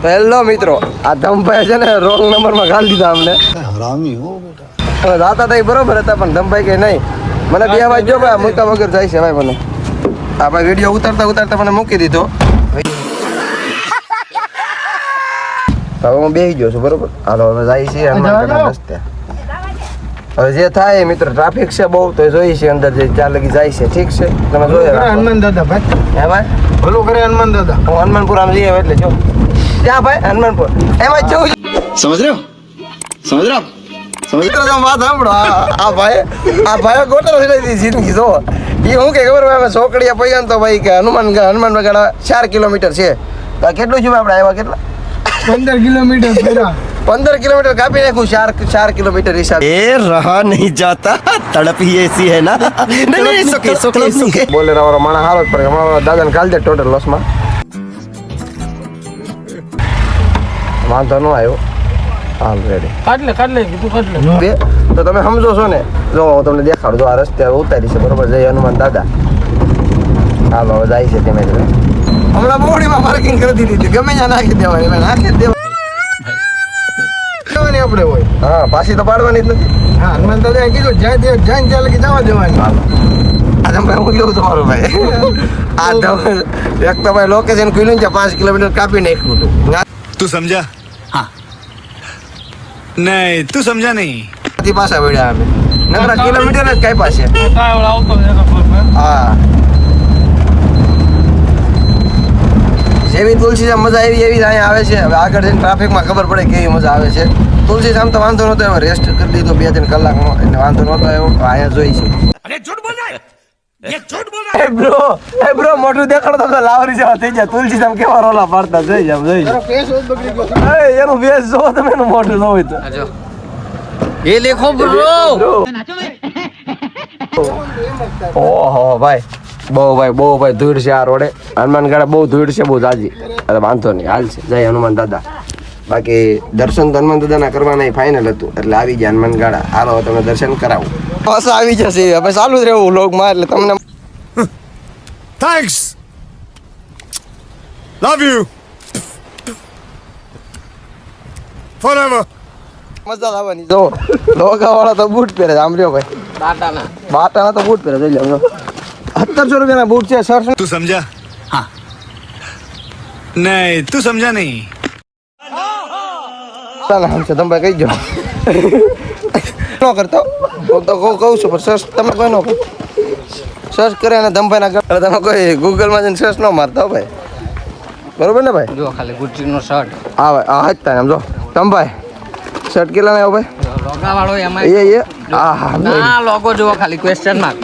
Hello મિત્રો, આ ધમભાઈ છે ને રોંગ નંબરમાં ગાળી દીધા અમને. હરામી હો બેટા. જાતા હતા બરોબર હતા પણ ધમભાઈ કે નહીં મને બે અવાજ જો ભાઈ મૂકા વગર જાય છે ભાઈ મને. આ ભાઈ વિડીયો ઉતારતા મને મૂકી દીધો. હવે હું બેસી ગયો છું બરોબર. હાલો હવે જાય છે હનુમાનગઢના રસ્તે. હવે જે થાય મિત્રો ટ્રાફિક છે બહુ તો જોઈ છે અંદર જે ત્યાં લગી જાય છે. ઠીક છે તમે જોયો હનુમાન દાદા ભાઈ. હે ભાઈ ભલું કરે હનુમાન દાદા. હું હનુમાનપુર આમ જઈએ એટલે જો ત્યાં ભાઈ હનુમાનપુર એમાં જ જવું. समझ रहे हो મિત્રો તમે વાત સાંભળો. આ ભાઈ ગોટલ થઈ હતી જિંદગી જો એ હું કે ખબર ભાઈ ચોકડીયા પૈયા ને તો ભાઈ કે હનુમાન ગઢ 4 કિલોમીટર છે. તો કેટલું છે આપણે આવ્યા કેટલા 15 કિલોમીટર ફર્યા. 15 કિલોમીટર કાપી નાખું 4 કિલોમીટર હિસાબ. ये रहा नहीं जाता तड़प ही ऐसी है ना नहीं सुके બોલેરો વાળો માણસ હારો જ પડે. અમારા દાદાને કાલ દે ટોટલ લોસમાં વાંધો ન આવ્યો. હાલ રેડી કાઢ લે તું કાઢ લે. બે તો તમે સમજો છો ને. જો હું તમને દેખાડું જો આ રસ્તે ઉતારી છે બરોબર. જય હનુમાન દાદા. હાલો હવે જાય છે ધીમે ધીમે. હમણાં બોડીમાં પાર્કિંગ કરી દીધી ગમે ત્યાં નાખી દેવાની નાખી દેવાની આપણે હોય. હા પાછી તો પાડવાની જ નથી. હા હનુમાન દાદા કીધું જાય ત્યાં લગી જવા દેવાની. આજે ભાઈ હું લેવું તમારું ભાઈ. આ એક તો ભાઈ લોકેશન ખુલ્યું છે 5 કિલોમીટર કાપી નાખ્યું હતું. तू समझा हाँ नहीं तू समझा नहीं પાછા વળ્યા અમે નકરા કિલોમીટર જ કઈ પાસે. હા જેવી તુલસી મજા આવી એવી અહીંયા આવે છે. હવે આગળ જઈને ટ્રાફિકમાં ખબર પડે કેવી મજા આવે છે. તુલસી આમ તો વાંધો નતો આવ્યો. રેસ્ટ કરી લીધો 2-3 કલાકમાં એટલે વાંધો નતો આવ્યો. અહીંયા જોઈ છે. એ બ્રો મોટું દેખાડો તો લાવરી જેવા થઈ જાય. તુલસી આમ કેવા રોલા પાડતા જોઈ જાવ જોઈ જાવ. એનું બેસ જો તમે એનું મોટું ન હોય તો એ લેખો બ્રો. ઓહો ભાઈ બહુ ભાઈ ધૂળ છે આ રોડે. હનુમાનગઢ બહુ ધૂળ છે બહુ જાજી. અરે વાંધો નહીં હાલ છે જય હનુમાન દાદા. બાકી દર્શન તો હનુમાન દાદાના કરવાના ફાઇનલ હતું એટલે આવી ગયા હનુમાનગઢ. હાલો તમે દર્શન કરાવું બસ આવી જશે. હવે ચાલુ જ રહેવું વ્લોગમાં એટલે તમને थैंक्स लव यू फॉरएवर મજા આવવાની. જો લોગાવાળા તો બૂટ પહેરે આમ રહ્યો ભાઈ. બાટાના તો બૂટ પહેરે જોઈ લો. 1700 રૂપિયાના બૂટ છે સર. तू समझा हाँ नहीं तू समझा नहीं નામ છે તમે કહી જો ન કરતો તો કહું છું પણ સર્ચ તમે કોઈ ન કરો. સર્ચ કરે અને ધમભાઈના ઘર તમે કોઈ ગૂગલમાં જઈને સર્ચ ન મારતા ભાઈ. બરોબર ને ભાઈ. જો ખાલી ગુચ્ચીનો શર્ટ. હા ભાઈ હા જ થાય આમ જો ધમભાઈ શર્ટ કેટલા આવ્યો ભાઈ. લોગા વાળો એમાં એ હા ના લોગો જો ખાલી ક્વેશ્ચન માર્ક.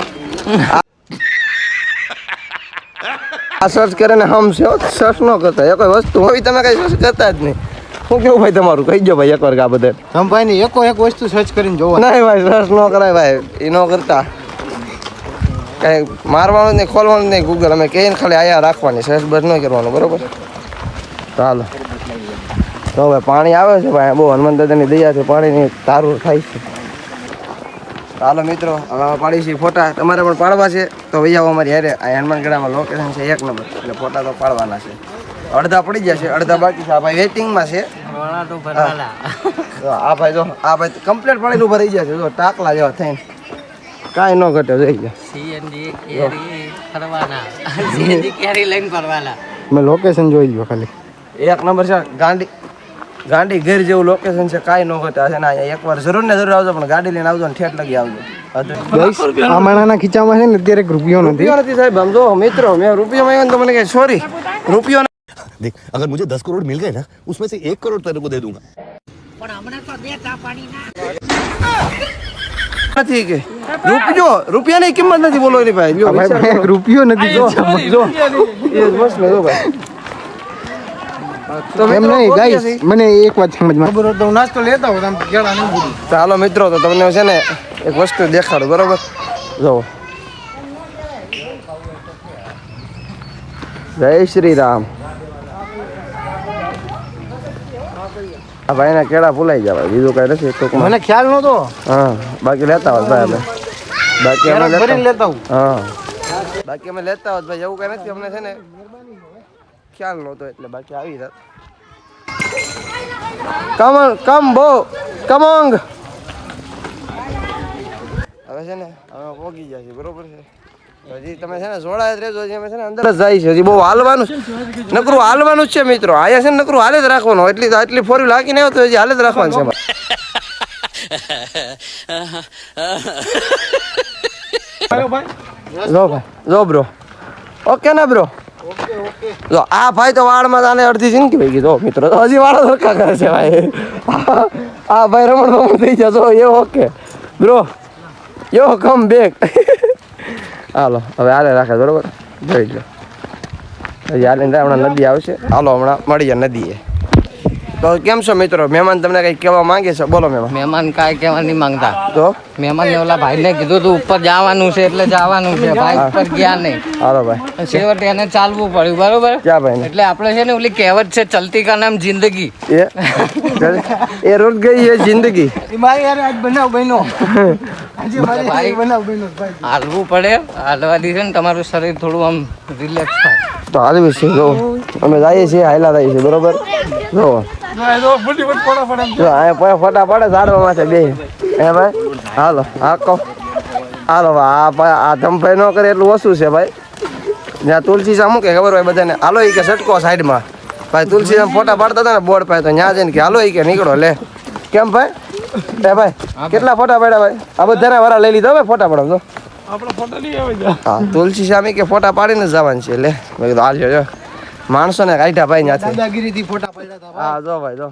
આ સર્ચ કરે ને હમ છે સર્ચ ન કરતા એ કોઈ વસ્તુ હવે તમે કઈ સર્ચ કરતા જ નહીં. શું કેવું ભાઈ તમારું કહી દો ભાઈ એકવાર આ બધા ધમભાઈ ની એક વસ્તુ સર્ચ કરીને જોવો. નહીં ભાઈ સર્ચ ન કરાય ભાઈ એ ન કરતા. કઈ મારવાનું નહીં ખોલવાનું નહીં ગૂગલ અમે કહીને ખાલી આયા રાખવાની સર્ચ બસ ન કરવાનું બરોબર. ચાલો તો ભાઈ પાણી આવે છે ભાઈ બહુ હનુમાન દાદાની દયાથી પાણીની તારું થાય છે. ચાલો મિત્રો હવે પાડી છે ફોટા. તમારે પણ પાડવા છે તો ભાઈ આવો અમારી હારે. આ હનુમાનગઢમાં લોકેશન છે 1 નંબર એટલે ફોટા તો પાડવાના છે. અડધા પડી જશે અડધા બાકી છે. આ ભાઈ વેટિંગમાં છે. આ ભાઈ જો આ ભાઈ કમ્પ્લીટ પાણી ભરાઈ જશે જો ટાકલા જેવા થઈને કાંઈ ન ઘટે જોઈ ગયા. મેં લોકેશન જોઈ લ્યો ખાલી 1 નંબર છે. ગાંડી ઘર જેવું લોકેશન છે. કાંઈ ન ઘટે છે ને અહીંયા એકવાર જરૂર ને જરૂર આવજો પણ ગાડી લઈને આવજો ને ઠેઠ લગી આવજો. આ માણાના ખીચામાં છે ને અત્યારે રૂપિયો નથી. રૂપિયો નથી સાહેબ. આમ જો મિત્રો મેં રૂપિયો માંગ્યો ને તો મને કહે સોરી રૂપિયો देख अगर मुझे 10 करोड़ मिल गए ना उसमें से 1 करोड़ तेरे को दे दूंगा નથી કે રૂપિયાની કિંમત નથી બોલો એની ભાઈ. લ્યો ભાઈ રૂપિયો નથી. જો જો એ બસ ને જો ભાઈ તો એમ નહીં ગાઈસ મને એક વાત સમજમાં ખબર હોય તો હું નાસ્તો લેતા હોઉં આમ કેળા નહીં ભૂલી. ચાલો મિત્રો તો તમને છે ને એક વસ્તુ દેખાડું બરોબર. જો જય શ્રી રામ. આ ભાઈના કેળા ભૂલાઈ જવાય બીજું કઈ નથી ટૂંકમાં. મને ખ્યાલ નહોતો. હા બાકી લેતા હોત ભાઈ અમે. બાકી અમે લેતા હું. હા બાકી અમે લેતા હોત ભાઈ એવું કઈ નથી. અમને છે ને ખ્યાલ નહોતો એટલે બાકી આવી જાત. કમ કમ બો કમોંગ. હવે છે ને હવે પોગી ગયા છે બરોબર છે. હજી તમે છે ને જોડાય જ રહેજો. હજી અમે છે ને અંદર જ જાય છે. હજી બહુ હાલવાનું નકરું હાલવાનું જ છે મિત્રો. આયા છે ને નકરું હાલે જ રાખવાનું. એટલી ફોર વ્હીલ હાકીને આવ્યો તો હજી હાલે જ રાખવાનું છે. જો ભાઈ જો બ્રો ઓકે ને બ્રો. જો આ ભાઈ તો વાળમાં આને અડધી જિંદગી વહી ગઈ. જો મિત્રો તો હજી વાળો સરખા કરે છે ભાઈ. આ ભાઈ રમણ થઈ જશો એ ઓકે બ્રો યો કમ બેક. હાલો હવે હાલે રાખે બરોબર. જોઈ લો હજી હાલે હમણાં નદી આવશે. હાલો હમણાં મળી જાય નદીએ. તો કેમ છો મિત્રો? મહેમાન તમને કઈ કહેવા માંગે છે? બોલો મહેમાન. મહેમાન કાંઈ કહેવા નહીં માંગતા. તો મહેમાન ને ઓલા ભાઈ ને કીધું તું ઉપર જવાનું છે એટલે જવાનું છે. ભાઈ ઉપર ગયા નહીં. હાલો ભાઈ છેવટે એને ચાલવું પડ્યું બરોબર. ક્યાં ભાઈ એટલે આપણે છે ને ઓલી કહેવત છે ચલતી કા નામ જિંદગી. એ રોજ ગઈ એ જિંદગી. મારી યાર આજ બનાવ બન્યો. આજે મારી બનાવ બન્યો ભાઈ. હાલવું પડે. હાલવાથી છે ને તમારું શરીર થોડું આમ રિલેક્સ થાય. તો હાલવી છે જો અમે જઈએ છીએ હાયલા જઈએ છીએ બરોબર. જો અહીંયા ફોટા પડે ઝાડવામાં છે બે હે ભાઈ. હાલો હા કહો હાલો આ ધમભાઈ ન કરે એટલું ઓછું છે ભાઈ. જ્યાં તુલસી શા મૂકે ખબર હોય બધાને. હાલો એ કે સટકો સાઈડમાં ભાઈ. તુલસી ફોટા પાડતા હતા ને બોર્ડ પાસે તો ત્યાં જઈને કે હાલો એ કે નીકળો લે. કેમ ભાઈ એ ભાઈ કેટલા ફોટા પાડ્યા ભાઈ? આ બધાને વારા લઈ લીધો ભાઈ ફોટા પાડો તો. હા તુલસી સામે કે ફોટા પાડીને જ જવાનું છે. લે મેં કીધું હાલ જો માણસો ને કાઢ્યા ભાઈ ત્યાંથી. દાદાગીરી થી ફોટા પડ્યા હતા. હા જો ભાઈ જો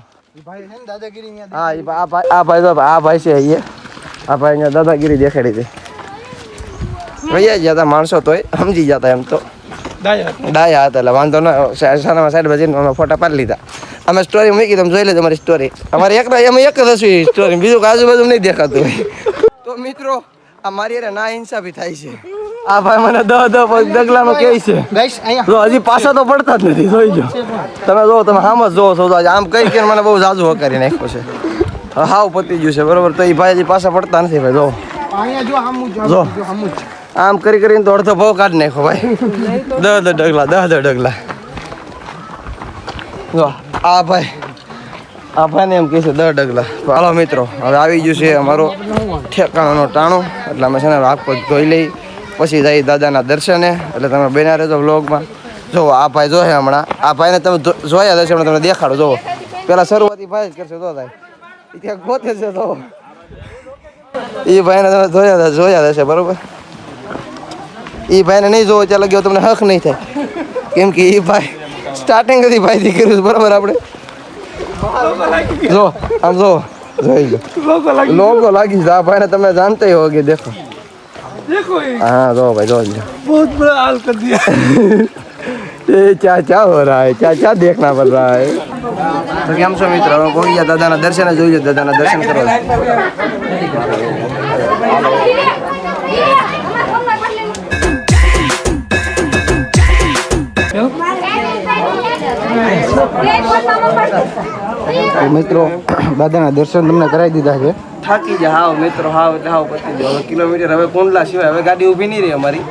ભાઈ છે ને દાદાગીરી ન્યા હા આ ભાઈ જો આ ભાઈ છે અહીંયા. આ ભાઈ અહીંયા દાદાગીરી દેખાડી હતી. વૈયા ગયા હતા માણસો તોય સમજી જતા એમ તો ડાયા હતા એટલે વાંધો ન. સારામાં સાઈડ બજીને અમે ફોટા પાડી લીધા. અમે સ્ટોરી મૂકી તમે જોઈ લેજો અમારી સ્ટોરી. અમારે એક અમે એક જ હશું સ્ટોરી. બીજું આજુબાજુ નહીં દેખાતું હોય. તો મિત્રો આ મારી અરે ના ઇન્સાફી થાય છે. આ ભાઈ મને ડગલાનું કહે છે. ગાઈસ અહીંયા જો હજી પાછા તો પડતા જ નથી. જોઈ જો તમે જો તમે આમ જ જોવો છો. આમ કઈ કે મને બહુ જાજુ હકારી નાખ્યો છે. હાવ પતી ગયું છે બરોબર. તો એ ભાઈ હજી પાછા પડતા નથી ભાઈ. જો અહીંયા જો હામું જો હામું આમ કરી કરીને તો અડધો ભાવ કાઢી નાખો ભાઈ. 10 ડગલા જો આ ભાઈને એમ કહે છે 10 ડગલા. હાલો મિત્રો હવે આવી ગયું છે અમારો ઠેકાણાનો ટાણું. એટલે અમે છે ને આખો ધોઈ લઈ પછી જઈ દાદાના દર્શને. એટલે તમે બન્યા રહેજો વ્લોગમાં. જો આ ભાઈ જોહે હમણાં. આ ભાઈને તમે જોયા હશે હમણાં તમને દેખાડો. જોવો પેલા શરૂઆતી ભાઈ જ કરશે. તો થાય એ ત્યાં ગોતે છે. તો એ ભાઈને તમે જોયા હશે બરોબર. એ ભાઈને નહીં જોવો ત્યાં લગ્યો તમને હક નહીં થાય. કેમ કે એ ભાઈ સ્ટાર્ટિંગથી ભાઈથી કર્યું બરોબર. આપણે જો આમ જો જોઈ લો લોગો લાગી છે. આ ભાઈને તમે જાણતા હો કે દેખો. हाँ दो भाई दो बहुत बड़ा हाल कर दिया। ये क्या हो रहा है? क्या देखना पड़ रहा है? तो કેમ છો મિત્રો? હવે પહોંચી ગયા દાદાના દર્શને. જોઈએ દાદાના દર્શન કરો. મિત્રો દાદાના દર્શન તમને કરાવી દીધા છે. થાકી જાય હાવ મિત્રો. હાવ એટલે હાવ પતી ગયો. હવે કિલોમીટર હવે કુંડલા સિવાય હવે ગાડી ઊભી નહીં રહી અમારી.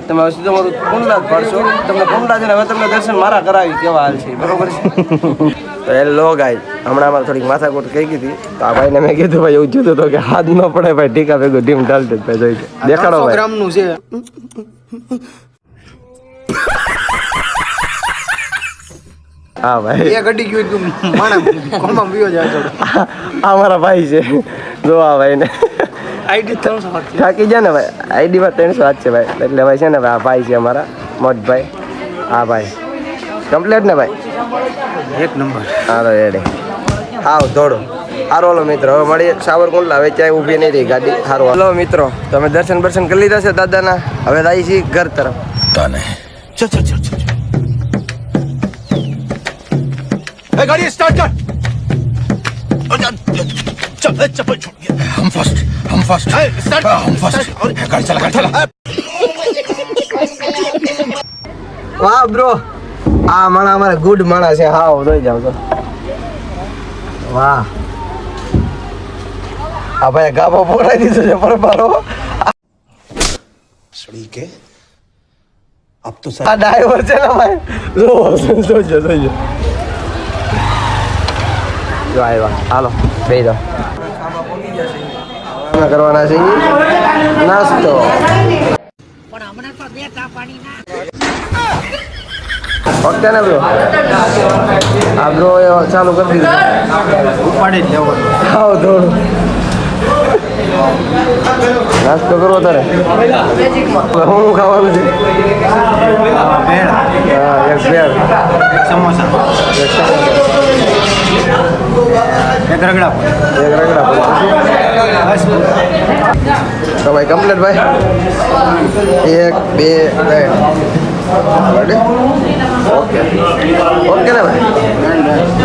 તમે હવે સીધું મારું કુંડલા જ પાડશો. તમને કુંડલા છે ને હવે તમને દર્શન મારા કરાવી કેવા હાલ છે બરોબર છે. તો એ લો ગાય હમણાં અમારે થોડીક માથાકૂટ કહી ગઈ હતી. તો આ ભાઈને મેં કીધું ભાઈ એવું જોતું હતું કે હાથ ન પડે ભાઈ. ટીકા ભેગું ડીમ ઢાલતે ભાઈ જોઈ દેખાડો ભાઈ. ગ્રામનું છે. હા ભાઈ એ ગડી ગયું તું માણા કોમાં બીયો જાય થોડો. આ મારા ભાઈ છે. જો આ ભાઈને આઈડી 308 થાકી જાય ને ભાઈ. આઈડીમાં 308 છે ભાઈ. એટલે ભાઈ છે ને ભાઈ આ ભાઈ છે અમારા મોટભાઈ. હા ભાઈ કમ્પ્લેટ ને ભાઈ? એક નંબર. હાલો રેડી આવ દોડો. હારો હલો મિત્રો હવે મળીએ સાવરકુંડલા. હવે ક્યાંય ઊભી નહીં રહી ગાડી. હારો હલો મિત્રો તમે દર્શન બર્શન કરી લીધા છે દાદાના. હવે જઈએ છીએ ઘર તરફ. गाड़ी स्टार्ट कर. चल चप्पल छोड़ गया. हम फर्स्ट स्टार्ट. हम फर्स्ट गाड़ी चला. વાહ બ્રો આ માણા અમારે ગુડ માણા છે. હાવ જોઈ જાવ તો વાહ. આ ભાઈ ગાભો પકડાઈ દીધો છે પરબારો. सड़ी के अब तो આ ડ્રાઈવર છે ને ભાઈ. જોજો જો આવ્યા હાલો બેસી જાઓ અમે કરવાના છે નાસ્તો ઓકે ને બ્રો આ બ્રો ચાલુ કરી દીધું ઉપાડી જ લેવાનું આવો થોડું નાસ્તો કરવો તારે હું ખાવાનું છે ભેળ હા એક ભેળ સમોસા એક રગડા એક રગડા બસ તો ભાઈ કમ્પ્લીટ ભાઈ 1 2 3 ઓકે ઓકે ને ભાઈ